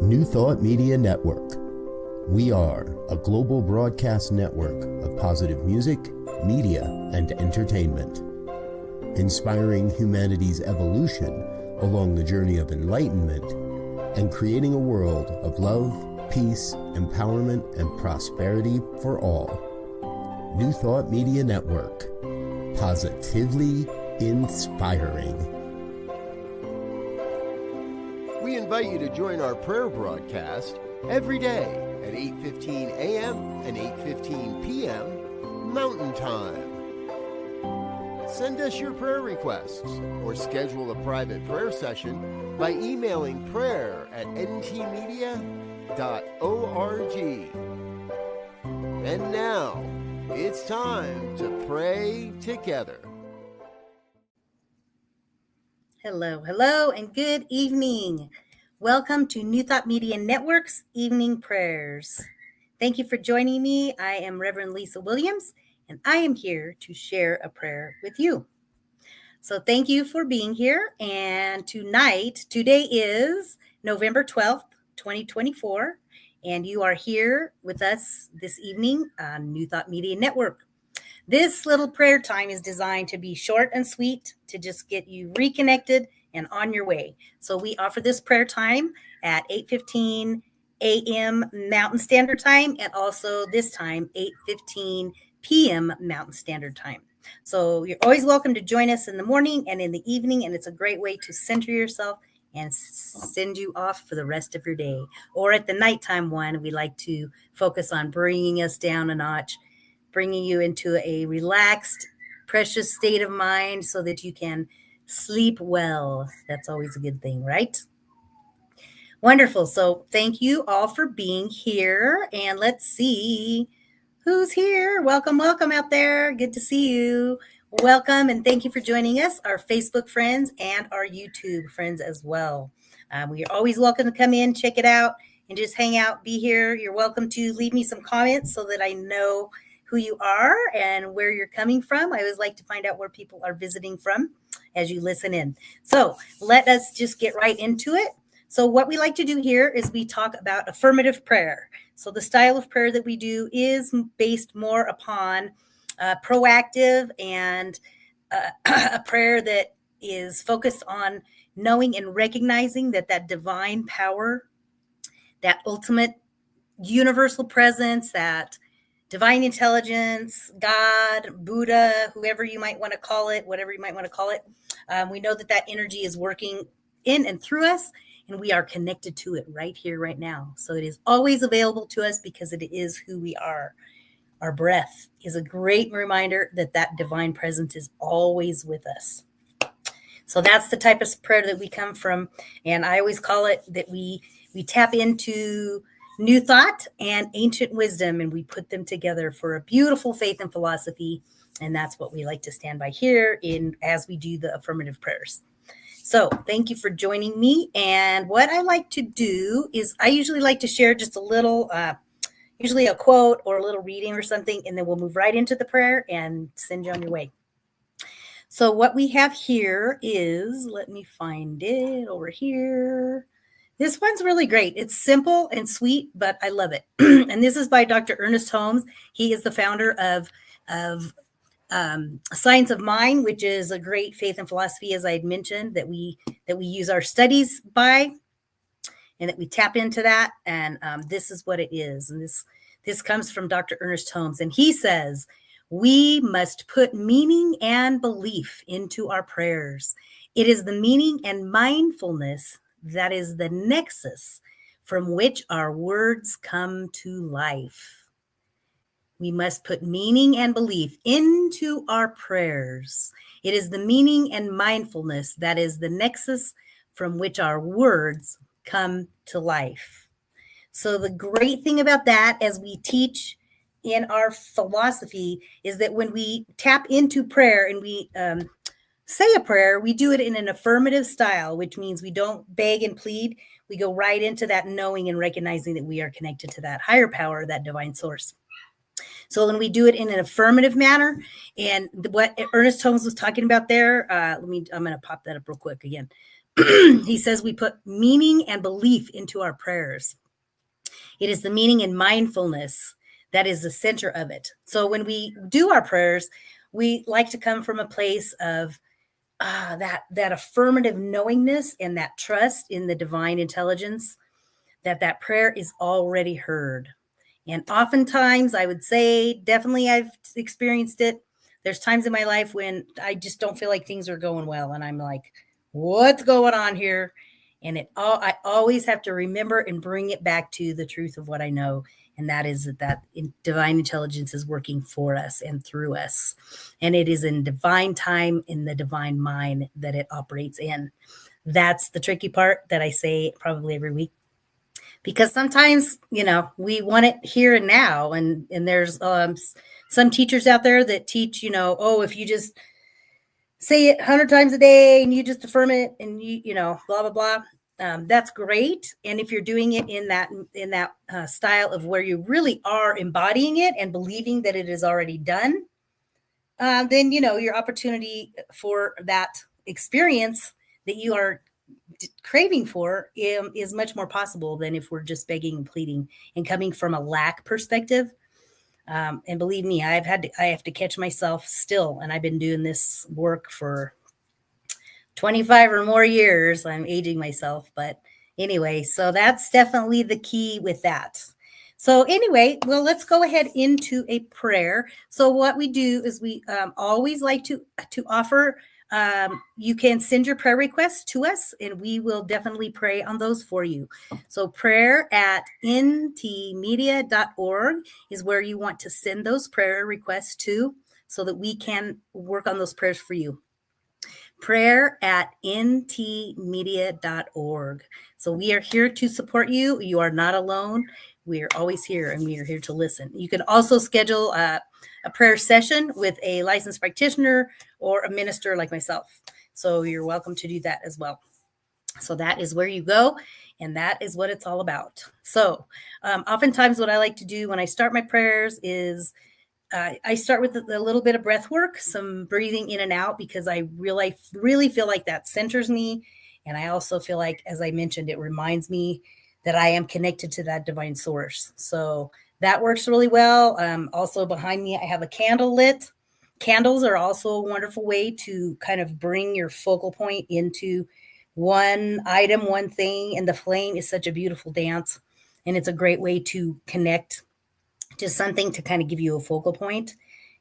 New Thought Media Network. We are a global broadcast network of positive music, media, and entertainment, inspiring humanity's evolution along the journey of enlightenment and creating a world of love, peace, empowerment, and prosperity for all. New Thought Media Network. Positively inspiring. We invite you to join our prayer broadcast every day at 8:15 a.m. and 8:15 p.m. Mountain Time. Send us your prayer requests or schedule a private prayer session by emailing prayer@ntmedia.org. And now, it's time to pray together. Hello, and good evening. Welcome to New Thought Media Network's Evening Prayers. Thank you for joining me. I am Reverend Lisa Williams, and I am here to share a prayer with you. So thank you for being here. And today is November 12th, 2024, and you are here with us this evening on New Thought Media Network. This little prayer time is designed to be short and sweet, to just get you reconnected and on your way. So we offer this prayer time at 8:15 a.m. Mountain Standard Time, and also this time 8:15 p.m. Mountain Standard Time. So you're always welcome to join us in the morning and in the evening, and it's a great way to center yourself and send you off for the rest of your day. Or at the nighttime one, we like to focus on bringing us down a notch, bringing you into a relaxed, precious state of mind so that you can sleep well. That's always a good thing, right? Wonderful. So thank you all for being here. And let's see who's here. Welcome out there. Good to see you. Welcome, and thank you for joining us, our Facebook friends and our YouTube friends as well. We are always welcome to come in, check it out, and just hang out, be here. You're welcome to leave me some comments so that I know who you are and where you're coming from. I always like to find out where people are visiting from as you listen in. So let us just get right into it. So what we like to do here is we talk about affirmative prayer. So the style of prayer that we do is based more upon proactive and a prayer that is focused on knowing and recognizing that divine power, that ultimate universal presence, that divine intelligence, God, Buddha, whoever you might want to call it, whatever you might want to call it. We know that energy is working in and through us, and we are connected to it right here, right now. So it is always available to us because it is who we are. Our breath is a great reminder that divine presence is always with us. So that's the type of prayer that we come from. And I always call it that we tap into new thought and ancient wisdom, and we put them together for a beautiful faith and philosophy. And that's what we like to stand by here as we do the affirmative prayers. So thank you for joining me. And what I like to do is I usually like to share just a little, usually a quote or a little reading or something, and then we'll move right into the prayer and send you on your way. So what we have here is, let me find it over here. This one's really great. It's simple and sweet, but I love it. And this is by Dr. Ernest Holmes. He is the founder of Science of Mind, which is a great faith and philosophy, as I had mentioned, that we use our studies by, and that we tap into that. And this is what it is. And this comes from Dr. Ernest Holmes. And he says, we must put meaning and belief into our prayers. It is the meaning and mindfulness that is the nexus from which our words come to life. We must put meaning and belief into our prayers. It is the meaning and mindfulness that is the nexus from which our words come to life. So the great thing about that, as we teach in our philosophy, is that when we tap into prayer and we say a prayer, we do it in an affirmative style, which means we don't beg and plead. We go right into that knowing and recognizing that we are connected to that higher power, that divine source. So when we do it in an affirmative manner, and what Ernest Holmes was talking about there, I'm going to pop that up real quick again. he says we put meaning and belief into our prayers. It is the meaning and mindfulness that is the center of it. So when we do our prayers, we like to come from a place of that affirmative knowingness and that trust in the divine intelligence that prayer is already heard. And oftentimes, I would say, definitely I've experienced it. There's times in my life when I just don't feel like things are going well. And I'm like, what's going on here? And I always have to remember and bring it back to the truth of what I know. And that is that divine intelligence is working for us and through us. And it is in divine time, in the divine mind that it operates in. That's the tricky part that I say probably every week. Because sometimes, we want it here and now. And there's some teachers out there that teach, if you just say it 100 times a day and you just affirm it and blah, blah, blah. That's great. And if you're doing it in that style of where you really are embodying it and believing that it is already done, then, your opportunity for that experience that you are craving for is much more possible than if we're just begging and pleading and coming from a lack perspective. And believe me, I have to catch myself still. And I've been doing this work for 25 or more years. I'm aging myself, but anyway, so that's definitely the key with that. So anyway, well, let's go ahead into a prayer. So what we do is we always like to offer. You can send your prayer requests to us, and we will definitely pray on those for you. So prayer@ntmedia.org is where you want to send those prayer requests to, so that we can work on those prayers for you. prayer@ntmedia.org. So we are here to support you. You are not alone. We are always here, and we are here to listen. You can also schedule a prayer session with a licensed practitioner or a minister like myself. So you're welcome to do that as well. So that is where you go, and that is what it's all about. So oftentimes what I like to do when I start my prayers is I start with a little bit of breath work, some breathing in and out, because I really feel like that centers me. And I also feel like, as I mentioned, it reminds me that I am connected to that divine source. So that works really well. Also behind me, I have a candle lit. Candles are also a wonderful way to kind of bring your focal point into one item, one thing. And the flame is such a beautiful dance. And it's a great way to connect to something to kind of give you a focal point.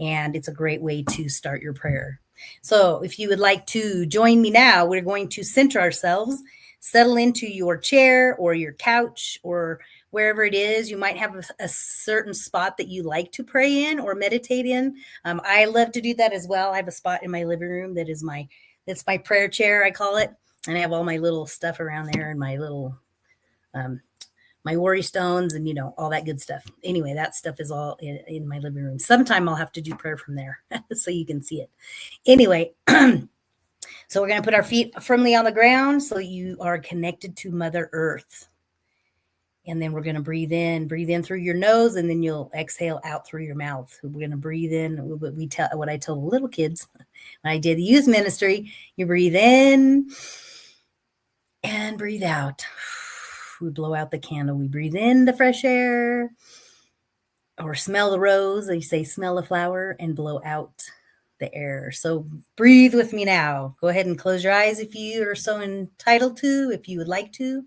And it's a great way to start your prayer. So if you would like to join me now, we're going to center ourselves, settle into your chair or your couch or wherever it is. You might have a certain spot that you like to pray in or meditate in. I love to do that as well. I have a spot in my living room that's my prayer chair, I call it. And I have all my little stuff around there and my little my worry stones and, all that good stuff. Anyway, that stuff is all in my living room. Sometime I'll have to do prayer from there so you can see it. Anyway, so we're going to put our feet firmly on the ground so you are connected to Mother Earth. And then we're going to breathe in through your nose, and then you'll exhale out through your mouth. We're going to breathe in. What I tell the little kids when I did the youth ministry, you breathe in and breathe out. We blow out the candle. We breathe in the fresh air or smell the rose. They say smell the flower, and blow out the air. So breathe with me now. Go ahead and close your eyes if you are so entitled to, if you would like to,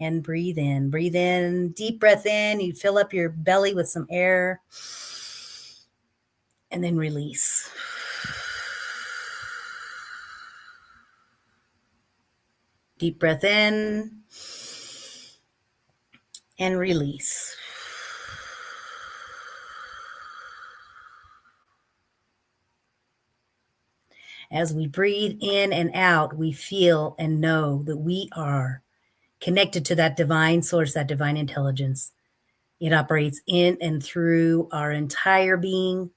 and breathe in. Breathe in, deep breath in. You fill up your belly with some air, and then release. Deep breath in and release. As we breathe in and out, we feel and know that we are connected to that divine source, that divine intelligence. It operates in and through our entire being.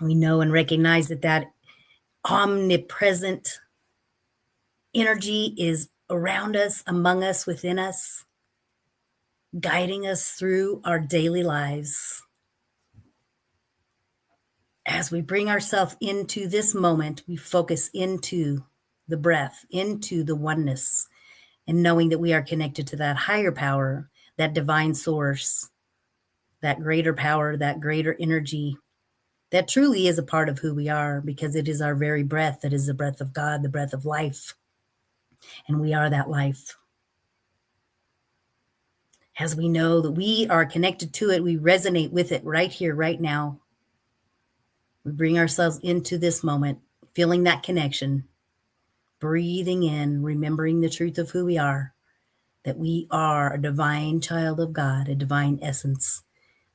We know and recognize that omnipresent energy is around us, among us, within us, guiding us through our daily lives. As we bring ourselves into this moment, we focus into the breath, into the oneness, and knowing that we are connected to that higher power, that divine source, that greater power, that greater energy, that truly is a part of who we are, because it is our very breath that is the breath of God, the breath of life, and we are that life. As we know that we are connected to it, we resonate with it right here, right now. We bring ourselves into this moment, feeling that connection, breathing in, remembering the truth of who we are, that we are a divine child of God, a divine essence,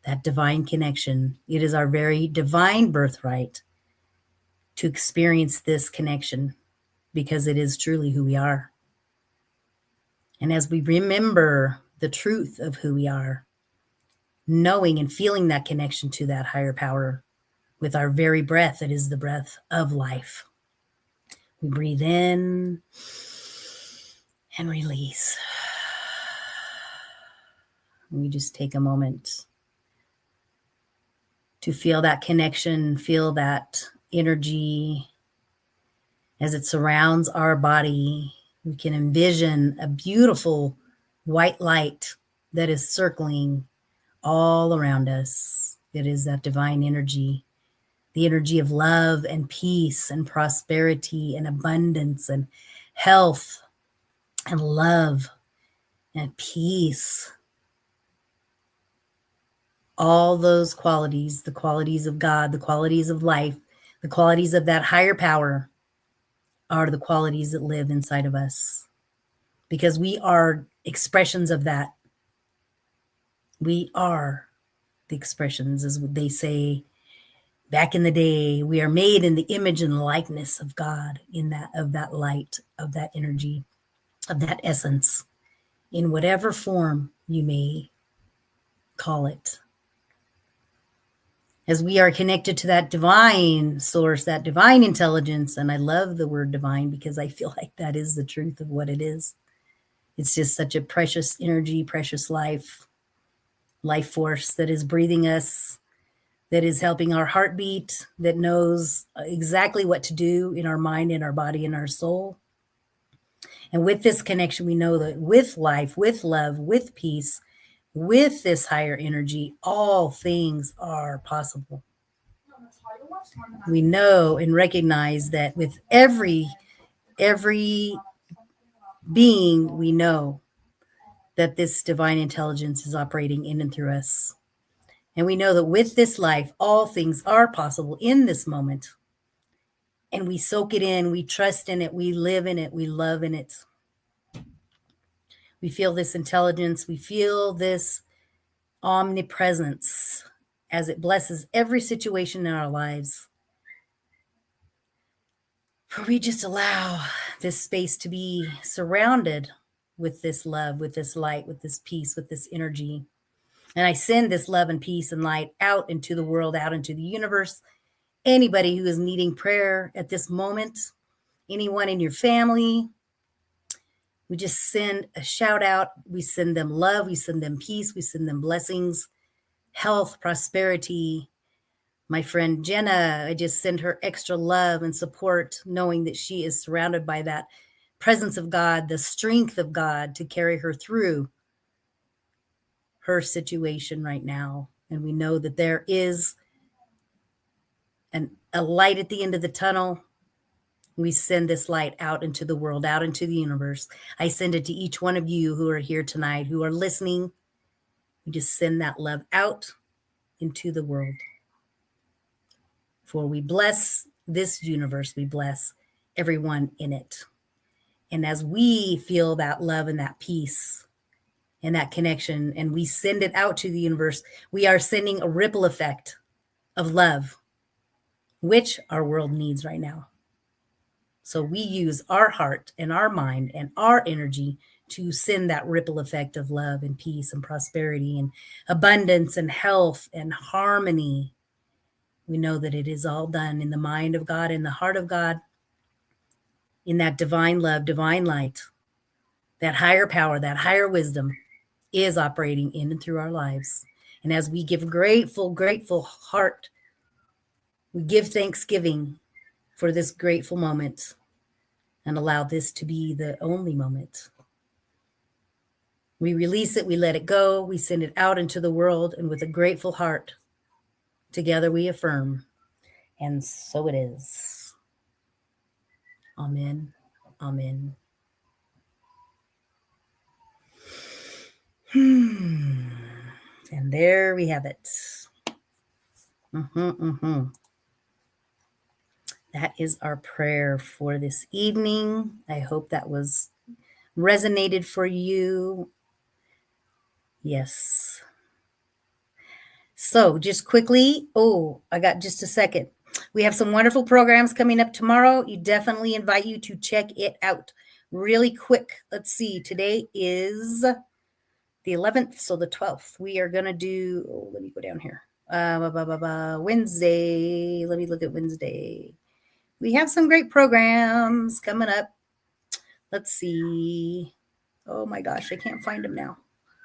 that divine connection. It is our very divine birthright to experience this connection, because it is truly who we are. And as we remember the truth of who we are, knowing and feeling that connection to that higher power with our very breath, that is the breath of life, we breathe in and release. We just take a moment to feel that connection, feel that energy as it surrounds our body. We can envision a beautiful white light that is circling all around us. It is that divine energy, the energy of love and peace and prosperity and abundance and health and love and peace. All those qualities, the qualities of God, the qualities of life, the qualities of that higher power, are the qualities that live inside of us, because we are expressions of that. We are the expressions, as they say back in the day. We are made in the image and likeness of God, in that, of that light, of that energy, of that essence, in whatever form you may call it. As we are connected to that divine source, that divine intelligence, and I love the word divine because I feel like that is the truth of what it is. It's just such a precious energy, precious life force that is breathing us, that is helping our heartbeat, that knows exactly what to do in our mind, in our body, in our soul. And with this connection, we know that with life, with love, with peace, with this higher energy, all things are possible. We know and recognize that with every being, we know that this divine intelligence is operating in and through us. And we know that with this life, all things are possible in this moment. And we soak it in, we trust in it, we live in it, we love in it. We feel this intelligence, we feel this omnipresence as it blesses every situation in our lives. For we just allow this space to be surrounded with this love, with this light, with this peace, with this energy. And I send this love and peace and light out into the world, out into the universe. Anybody who is needing prayer at this moment, anyone in your family, we just send a shout out. We send them love. We send them peace. We send them blessings, health, prosperity. My friend Jenna, I just send her extra love and support, knowing that she is surrounded by that presence of God, the strength of God to carry her through her situation right now. And we know that there is a light at the end of the tunnel. We send this light out into the world, out into the universe. I send it to each one of you who are here tonight, who are listening. We just send that love out into the world. For we bless this universe, we bless everyone in it. And as we feel that love and that peace and that connection, and we send it out to the universe, we are sending a ripple effect of love, which our world needs right now. So we use our heart and our mind and our energy to send that ripple effect of love and peace and prosperity and abundance and health and harmony. We know that it is all done in the mind of God, in the heart of God, in that divine love, divine light. That higher power, that higher wisdom is operating in and through our lives. And as we give grateful heart, we give thanksgiving for this grateful moment. and allow this to be the only moment. We release it, we let it go, we send it out into the world, and with a grateful heart, together we affirm, and so it is. Amen. Amen. And there we have it. That is our prayer for this evening. I hope that was resonated for you. Yes. So just quickly, I got just a second. We have some wonderful programs coming up tomorrow. You definitely invite you to check it out really quick. Let's see. Today is the 11th, so the 12th. We are going to do, let me go down here. Wednesday. Let me look at Wednesday. We have some great programs coming up. Let's see. Oh my gosh, I can't find them now.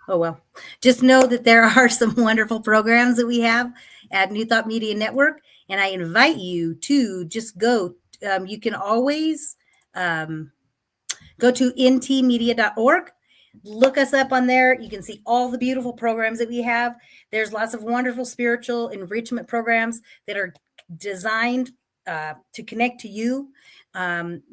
Oh, well, just know that there are some wonderful programs that we have at New Thought Media Network. And I invite you to just go. You can always go to ntmedia.org. Look us up on there. You can see all the beautiful programs that we have. There's lots of wonderful spiritual enrichment programs that are designed to connect to you.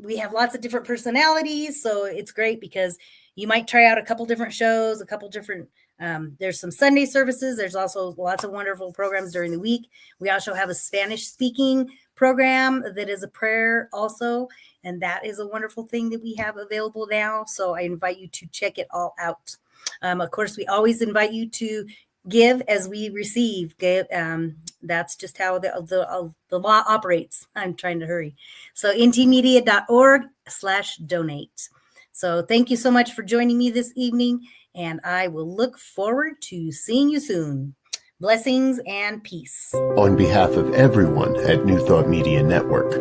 We have lots of different personalities, so it's great because you might try out a couple different shows, a couple different, there's some Sunday services. There's also lots of wonderful programs during the week. We also have a Spanish speaking program that is a prayer also. And that is a wonderful thing that we have available now. So I invite you to check it all out. Of course, we always invite you to give as we receive. That's just how the law operates. I'm trying to hurry. So ntmedia.org/donate. So thank you so much for joining me this evening, and I will look forward to seeing you soon. Blessings and peace. On behalf of everyone at New Thought Media Network,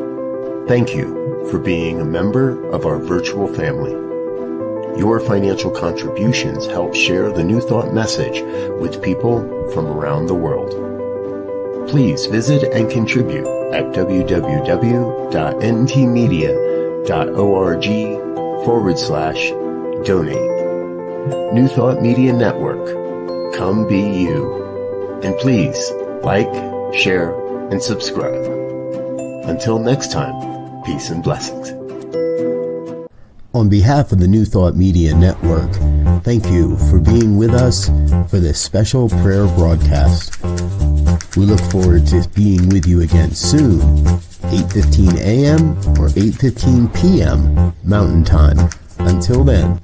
thank you for being a member of our virtual family. Your financial contributions help share the New Thought message with people from around the world. Please visit and contribute at www.ntmedia.org/donate. New Thought Media Network. Come be you. And please like, share, and subscribe. Until next time, peace and blessings. On behalf of the New Thought Media Network, thank you for being with us for this special prayer broadcast. We look forward to being with you again soon, 8:15 a.m. or 8:15 p.m. Mountain Time. Until then.